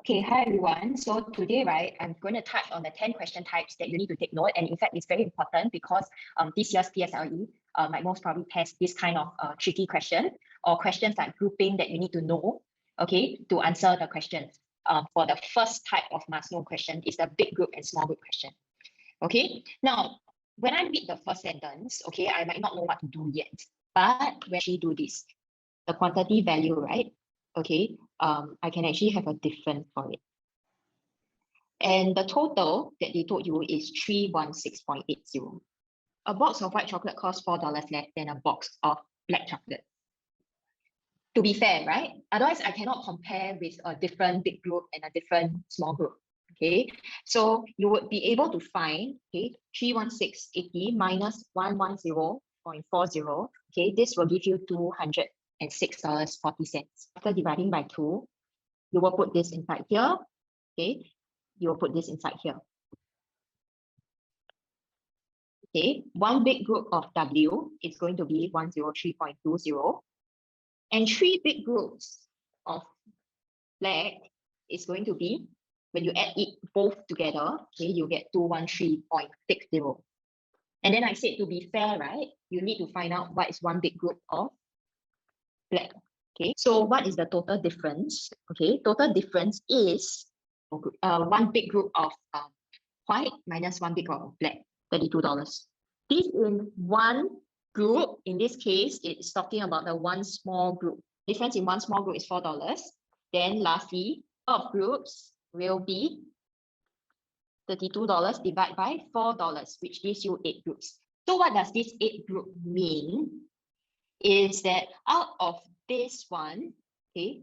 Okay, hi everyone. So today, right, I'm going to touch on the 10 question types that you need to take note. And in fact, it's very important because this year's PSLE might most probably test this kind of tricky question or questions like grouping that you need to know, okay, to answer the questions. For the first type of must-know question is the big group and small group question. Okay, now, when I read the first sentence, okay, I might not know what to do yet, but when she do this, the quantity value, right? Okay, I can actually have a difference for it. And the total that they told you is 316.80. A box of white chocolate costs $4 less than a box of black chocolate. To be fair, right? Otherwise, I cannot compare with a different big group and a different small group. Okay, so you would be able to find, okay, 316.80 minus 110.40. Okay, this will give you $206.40. After dividing by 2, you will put this inside here. Okay, you will put this inside here. Okay, one big group of W is going to be 103.20. And 3 big groups of black is going to be, when you add it both together, okay, you get 213.60. And then I said, to be fair, right, you need to find out what is one big group of black. Okay, so what is the total difference? Okay, total difference is one big group of white minus one big group of black, $32. This in one group, in this case, it's talking about the one small group. Difference in one small group is $4. Then lastly, of groups will be $32 divided by $4, which gives you 8 groups. So what does this 8 group mean? Is that out of this one, okay,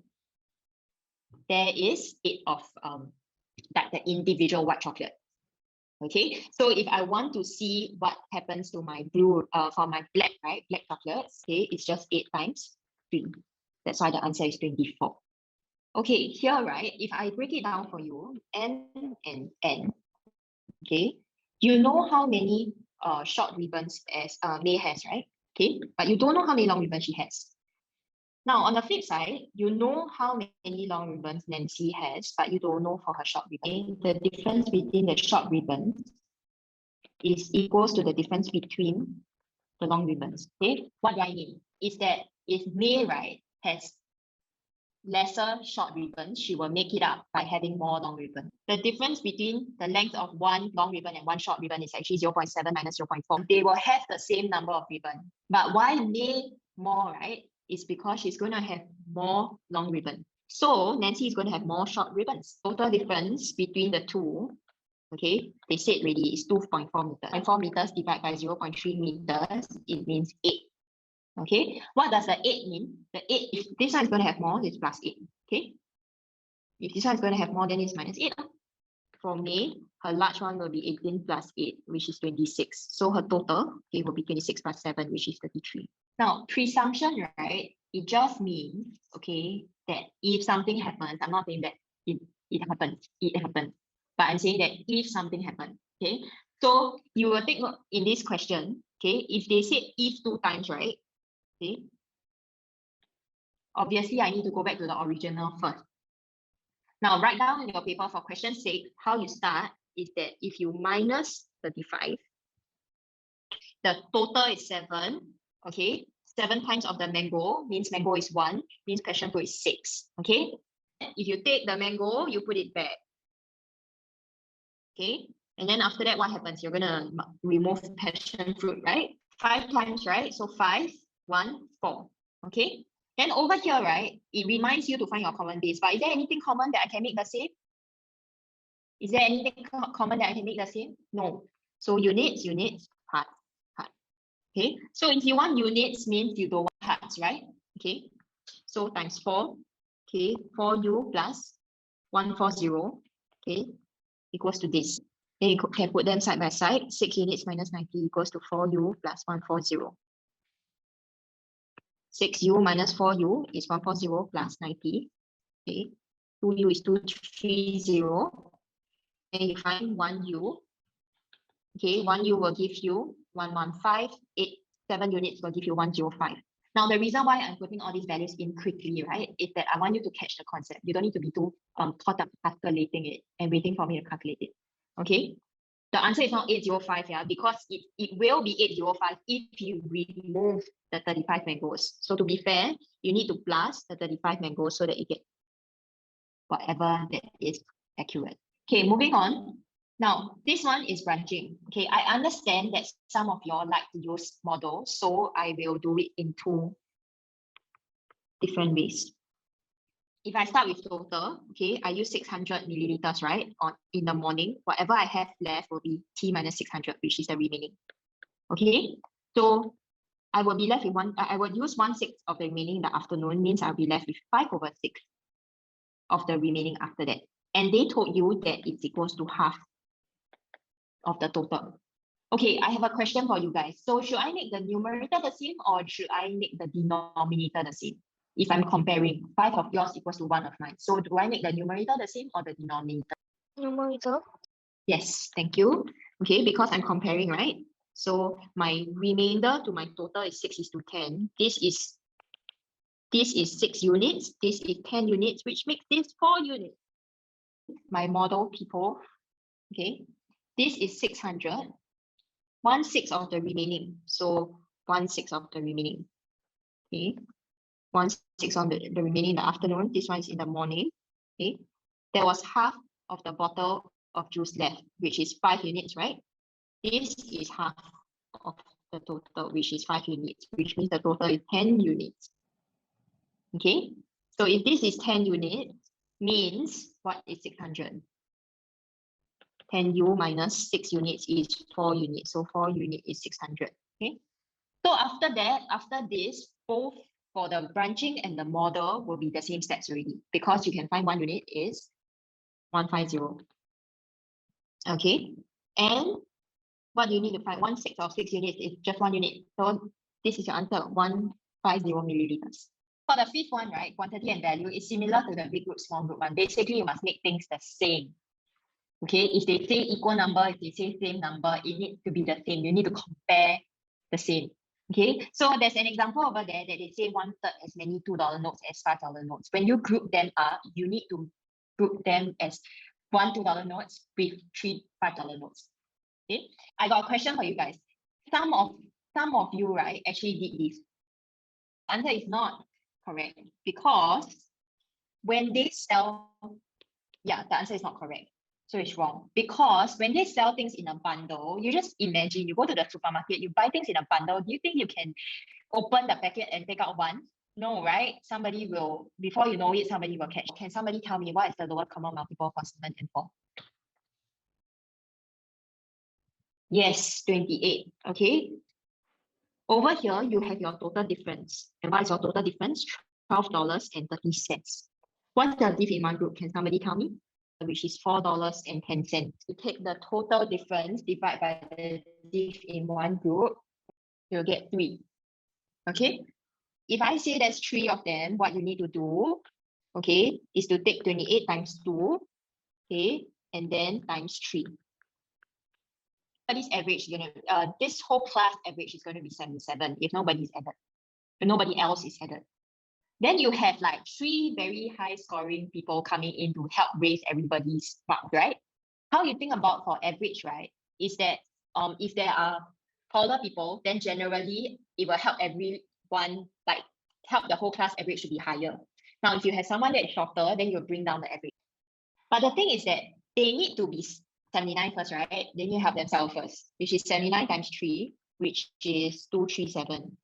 there is 8 of like the individual white chocolate. Okay, so if I want to see what happens to my blue, for my black, right, black chocolates, okay, it's just 8 times 3. That's why the answer is 24. Okay, here, right, if I break it down for you, N and N, okay, you know how many short ribbons as May has, right? Okay, but you don't know how many long ribbons she has. Now, on the flip side, you know how many long ribbons Nancy has, but you don't know for her short ribbon. The difference between the short ribbons is equals to the difference between the long ribbons. Okay, what do I mean? Is that if May, right, has lesser short ribbons, she will make it up by having more long ribbon. The difference between the length of one long ribbon and one short ribbon is actually 0.7 minus 0.4. They will have the same number of ribbon. But why May more, right, is because she's going to have more long ribbon. So Nancy is going to have more short ribbons. Total difference between the two, okay, they said already is 2.4 meters. 0.4 meters divided by 0.3 meters, it means 8. Okay, what does the 8 mean? The 8, if this one is going to have more, it's plus 8. Okay, if this one is going to have more, then it's minus 8. For May, her large one will be 18 plus 8, which is 26. So her total, okay, will be 26 plus 7, which is 33. Now, presumption, right, it just means, okay, that if something happens, I'm not saying that it happens, but I'm saying that if something happens, okay, so you will take note in this question, okay, if they say if 2 times, right, okay, obviously I need to go back to the original first. Now, write down in your paper for question 6, how you start is that if you minus 35, the total is 7, okay? 7 times of the mango means mango is 1, means passion fruit is 6, okay? If you take the mango, you put it back, okay? And then after that, what happens? You're gonna remove passion fruit, right? 5 times, right? So 5, 1, 4, okay? Then over here, right, it reminds you to find your common base. But is there anything common that I can make the same? Is there anything common that I can make the same? No. So units, part. Okay. So if you want units, means you don't want parts, right? Okay. So times 4. Okay. 4u plus 140. Okay. Equals to this. Then you can put them side by side. 6 units minus 90 equals to 4u plus 140. 6u minus 4u is 140 plus 90. Okay, 2u is 230. And you find 1u. Okay, 1u will give you 115. 7 units will give you 105. Now, the reason why I'm putting all these values in quickly, right, is that I want you to catch the concept. You don't need to be too caught up calculating it and waiting for me to calculate it. Okay? The answer is not 805, yeah, because it will be 805 if you remove the 35 mangoes. So to be fair, you need to plus the 35 mangoes so that you get whatever that is accurate. Okay, moving on. Now, this one is branching. Okay, I understand that some of y'all like to use models, so I will do it in two different ways. If I start with total, okay, I use 600 milliliters, right? In the morning, whatever I have left will be T minus 600, which is the remaining. Okay, so I will be left with I will use 1/6 of the remaining in the afternoon, means I'll be left with 5/6 of the remaining after that. And they told you that it's equals to half of the total. Okay, I have a question for you guys. So should I make the numerator the same or should I make the denominator the same? If I'm comparing 5 of yours equals to 1 of mine. So do I make the numerator the same or the denominator? Numerator. Yes, thank you. Okay, because I'm comparing, right? So my remainder to my total is 6:10. This is 6 units. This is 10 units, which makes this 4 units. My model people, okay, this is 600. 1/6 of the remaining. So 1/6 of the remaining. Okay. 1/6 on the remaining in the afternoon. This one is in the morning. Okay. There was half of the bottle of juice left, which is 5 units, right? This is half of the total, which is 5 units, which means the total is 10 units. Okay. So if this is 10 units, means what is 600? 10U minus 6 units is 4 units. So 4 units is 600. Okay. So after that, after this, both for the branching and the model will be the same steps already, because you can find 1 unit is 150. Okay. And what do you need to find? 1/6 of 6 units is just 1 unit. So this is your answer, 150 milliliters. For the fifth one, right, quantity and value is similar to the big group, small group one. Basically, you must make things the same. Okay, if they say equal number, if they say same number, it needs to be the same. You need to compare the same. Okay, so there's an example over there that they say 1/3 as many $2 notes as $5 notes. When you group them up, you need to group them as 1 $2 notes with 3 $5 notes. Okay, I got a question for you guys. Some of you, right, actually did this. Answer is not correct, because when they sell, yeah, the answer is not correct. So it's wrong, because when they sell things in a bundle, you just imagine you go to the supermarket, you buy things in a bundle. Do you think you can open the packet and take out one? No, right? Somebody will, before you know it, somebody will catch. Can somebody tell me what is the lowest common multiple for 7 and 4? Yes, 28. Okay. Over here, you have your total difference. And what is your total difference? $12.30. What's the diff in one group? Can somebody tell me? Which is $4.10. You take the total difference, divide by the diff in one group, you'll get 3. Okay. If I say there's 3 of them, what you need to do, okay, is to take 28 times 2, okay, and then times 3. This average, this whole class average is going to be 77 if nobody's added, if nobody else is added. Then you have like 3 very high scoring people coming in to help raise everybody's mark, right? How you think about for average, right, is that if there are taller people, then generally it will help everyone, like help the whole class average to be higher. Now, if you have someone that's shorter, then you'll bring down the average. But the thing is that they need to be 79 first, right? Then you help themselves first, which is 79 times 3, which is 237.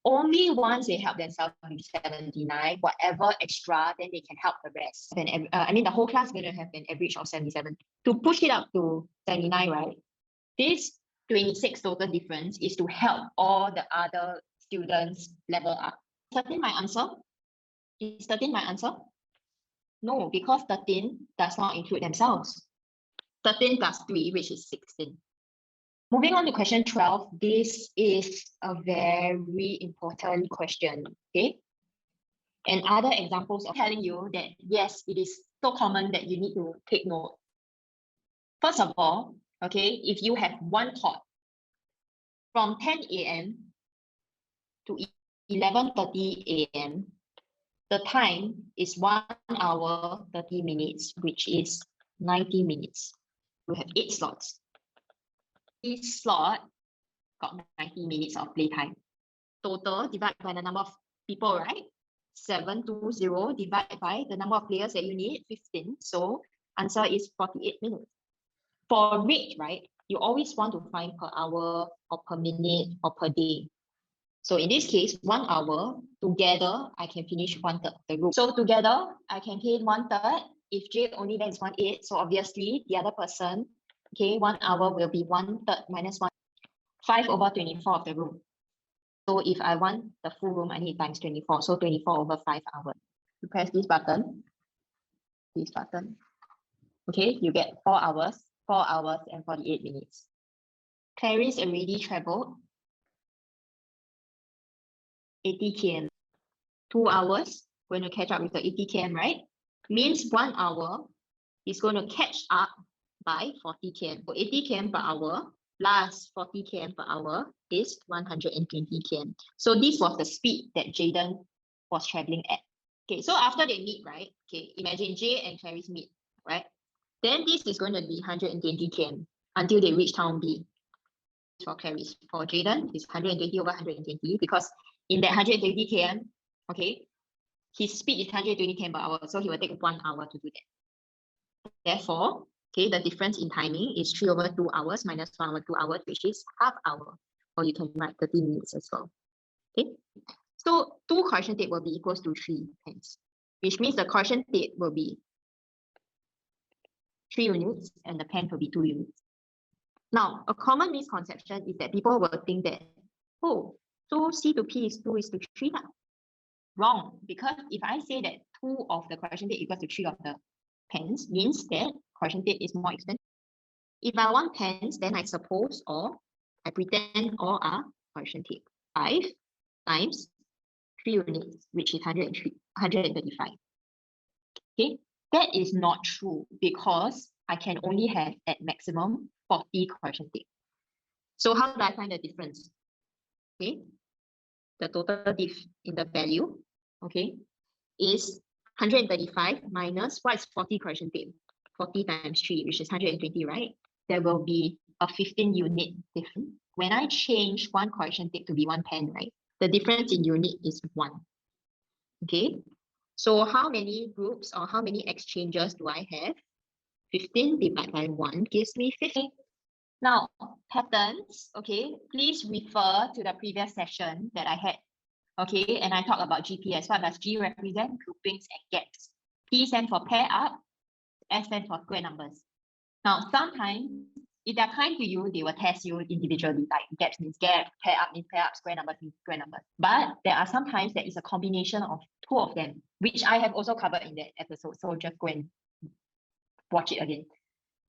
Only once they help themselves with 79, whatever extra, then they can help the rest. Then I mean, the whole class is going to have an average of 77. To push it up to 79, right? This 26 total difference is to help all the other students level up. 13 my answer? Is 13 my answer? No, because 13 does not include themselves. 13 plus 3, which is 16. Moving on to question 12, this is a very important question, okay? And other examples of telling you that, yes, it is so common that you need to take note. First of all, okay, if you have one pot from 10 a.m. to 11:30 a.m. The time is 1 hour 30 minutes, which is 90 minutes. We have 8 slots. Each slot got 90 minutes of playtime. Total divided by the number of people, right? 720 divided by the number of players that you need, 15. So answer is 48 minutes. For rate, right, you always want to find per hour or per minute or per day. So in this case, 1 hour, together, I can finish 1/3 of the room. So together, I can pay 1/3. If J only then is 1/8, so obviously the other person, okay, 1 hour will be 1/3 minus 1, 5/24 of the room. So if I want the full room, I need times 24. So 24 over 5 hours. You press this button, okay, you get 4 hours and 48 minutes. Clarice already traveled 80 km. 2 hours, going to catch up with the 80 km, right? Means 1 hour is going to catch up by 40 km. So 80 km per hour plus 40 km per hour is 120 km. So this was the speed that Jaden was traveling at. Okay, so after they meet, right? Okay, imagine J and Clarice meet, right? Then this is going to be 120 km until they reach town B. For Clarice, for Jaden, it's 120 over 120 because in that 120 km, okay, his speed is 120 km per hour, so he will take 1 hour to do that. Therefore, okay, the difference in timing is 3 over 2 hours minus 1 over 2 hours, which is half hour, or you can write 30 minutes as well. Okay, so 2 correction tape will be equals to 3 pence, which means the correction tape will be 3 units and the pen will be 2 units. Now, a common misconception is that people will think that, oh, so C to P is 2 is to 3 now. Wrong, because if I say that 2 of the correction tape equals to 3 of the pens, means that correction tape is more expensive. If I want pens, then I suppose or I pretend all are correction tape. 5 times 3 units, which is 135. Okay, that is not true because I can only have at maximum 40 correction tape. So how do I find the difference? Okay, the total diff in the value, okay, is 135 minus what is 40 correction tape? 40 times 3, which is 120, right? There will be a 15 unit difference. When I change 1 correction tape to be 1 pen, right? The difference in unit is 1. Okay, so how many groups or how many exchanges do I have? 15 divided by 1 gives me 50. Now, patterns, okay, please refer to the previous session that I had, okay, and I talked about GPS. What does G represent? Groupings and gaps. P stands for pair up, S stands for square numbers. Now, sometimes, if they're kind to you, they will test you individually, like gaps means gap, pair up means pair up, square numbers means square numbers. But there are sometimes that is a combination of 2 of them, which I have also covered in that episode, so just go and watch it again.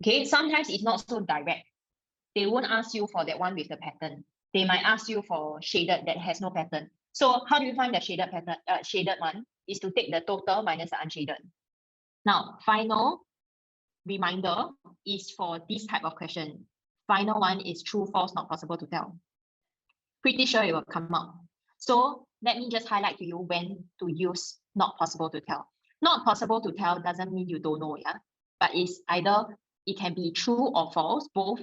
Okay, sometimes it's not so direct. They won't ask you for that one with the pattern. They might ask you for shaded that has no pattern. So how do you find the shaded pattern? Shaded one is to take the total minus the unshaded. Now, final reminder is for this type of question. Final one is true, false, not possible to tell. Pretty sure it will come out. So let me just highlight to you when to use not possible to tell. Not possible to tell doesn't mean you don't know, yeah? But it's either it can be true or false, both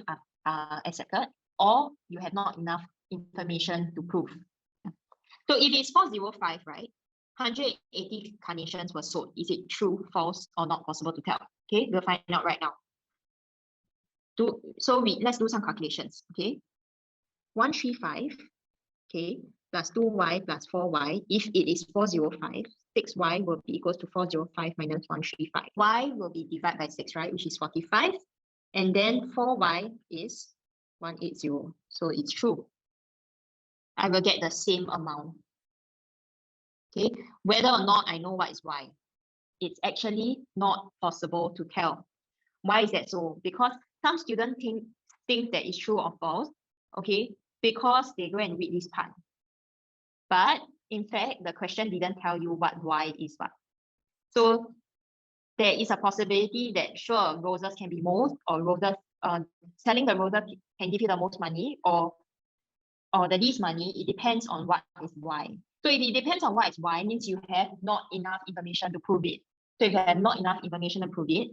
are accepted, or you have not enough information to prove. So if it's 405, right? 180 carnations were sold. Is it true, false, or not possible to tell? Okay, we'll find out right now. Let's do some calculations. Okay, 135, okay, plus 2y plus 4y. If it is 405, 6y will be equals to 405 minus 135. Y will be divided by 6, right, which is 45. And then 4y is 180. So it's true. I will get the same amount. Okay, whether or not I know what is y, it's actually not possible to tell. Why is that so? Because some students think that it's true or false, okay, because they go and read this part. But in fact, the question didn't tell you what y is what. So there is a possibility that sure, roses can be most, or roses, selling the roses can give you the most money or the least money. It depends on what is y. So if it depends on what is y, means you have not enough information to prove it. So if you have not enough information to prove it,